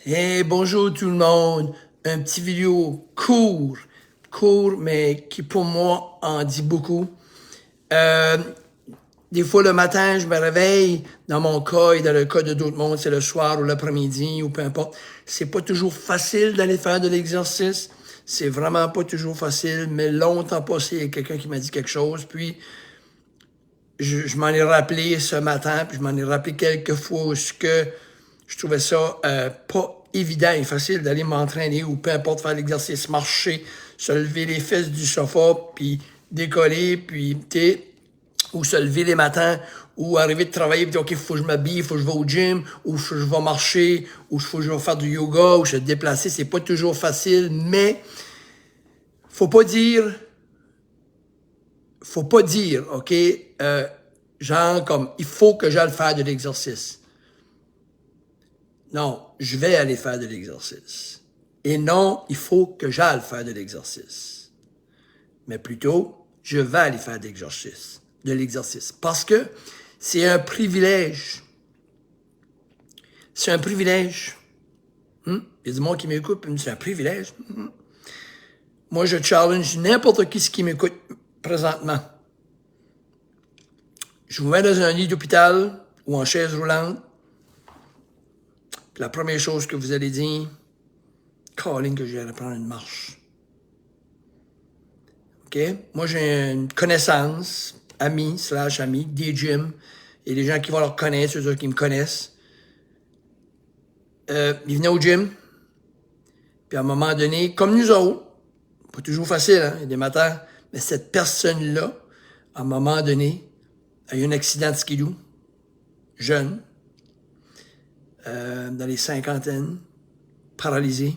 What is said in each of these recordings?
Hey, bonjour tout le monde. Un petit vidéo court, mais qui pour moi en dit beaucoup. Euh, des fois le matin, je me réveille, dans mon cas et dans le cas de d'autres mondes, c'est le soir ou l'après-midi ou peu importe. C'est pas toujours facile d'aller faire de l'exercice. C'est vraiment pas toujours facile, mais longtemps passé, il y a quelqu'un qui m'a dit quelque chose, puis je m'en ai rappelé ce matin, puis je m'en ai rappelé quelques fois où ce que je trouvais ça pas évident et facile d'aller m'entraîner ou peu importe faire l'exercice, marcher, se lever les fesses du sofa, puis décoller, puis ou se lever les matins, ou arriver de travailler, puis dire, OK, il faut que je m'habille, il faut que je vais au gym, ou faut que je vais marcher, ou il faut que je vais faire du yoga, ou je vais me déplacer. C'est pas toujours facile, mais faut pas dire, OK, genre comme, il faut que j'aille faire de l'exercice. Non, je vais aller faire de l'exercice. Et non, il faut que j'aille faire de l'exercice. Mais plutôt, je vais aller faire de l'exercice. Parce que c'est un privilège. C'est un privilège. Il y a du monde qui m'écoute, puis c'est un privilège. Moi, je challenge n'importe qui m'écoute présentement. Je vous mets dans un lit d'hôpital ou en chaise roulante. Puis la première chose que vous allez dire, calling que j'ai à prendre une marche. OK? Moi, j'ai une connaissance, ami, des gyms, et des gens qui vont leur connaître, ceux qui me connaissent. Ils venaient au gym, puis à un moment donné, comme nous autres, pas toujours facile, hein, il y a des matins, mais cette personne-là, à un moment donné, a eu un accident de skidoo, jeune, dans les cinquantaines, paralysée.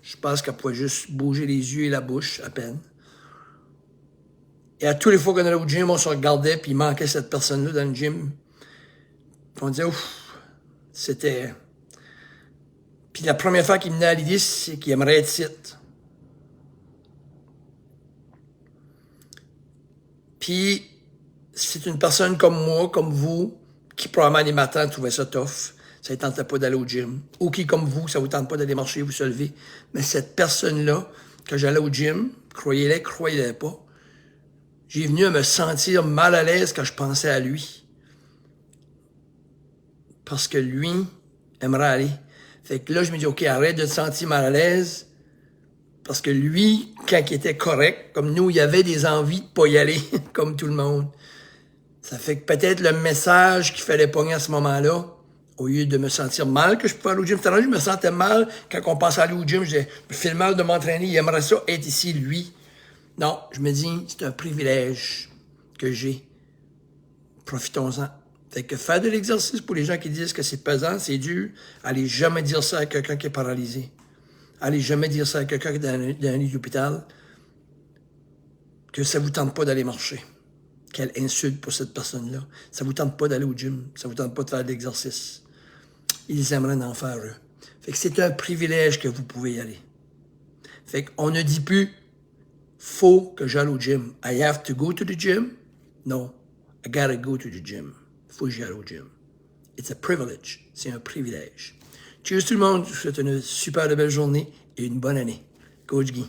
Je pense qu'elle pouvait juste bouger les yeux et la bouche à peine. Et à tous les fois qu'on allait au gym, on se regardait, puis il manquait cette personne-là dans le gym. Puis on disait, ouf, c'était... Puis la première fois qu'il venait à l'idée, c'est qu'il aimerait être site. Puis c'est une personne comme moi, comme vous, qui probablement les matins trouvait ça tough. Ça ne tentait pas d'aller au gym. Ou qui, comme vous, ça ne vous tente pas d'aller marcher, vous se lever. Mais cette personne-là, quand j'allais au gym, croyez-le pas, j'ai venu à me sentir mal à l'aise quand je pensais à lui. Parce que lui aimerait aller. Fait que là, je me dis, OK, arrête de te sentir mal à l'aise. Parce que lui, quand il était correct, comme nous, il avait des envies de pas y aller, comme tout le monde. Ça fait que peut-être le message qu'il fallait pogner à ce moment-là, au lieu de me sentir mal que je pouvais aller au gym. Tout à l'heure, je me sentais mal quand on pensait aller au gym. Je me fais mal de m'entraîner. Il aimerait ça être ici, lui. Non, je me dis, c'est un privilège que j'ai. Profitons-en. Fait que faire de l'exercice pour les gens qui disent que c'est pesant, c'est dur, allez jamais dire ça à quelqu'un qui est paralysé. Allez jamais dire ça à quelqu'un qui est dans un lit d'hôpital, que ça vous tente pas d'aller marcher. Quelle insulte pour cette personne-là. Ça vous tente pas d'aller au gym. Ça vous tente pas de faire de l'exercice. Ils aimeraient en faire, eux. Fait que c'est un privilège que vous pouvez y aller. Fait qu'on ne dit plus, faut que j'aille au gym. I have to go to the gym. No, I gotta go to the gym. Faut que j'aille au gym. It's a privilege. C'est un privilège. Cheers tout le monde. Je vous souhaite une super belle journée et une bonne année. Coach Guy.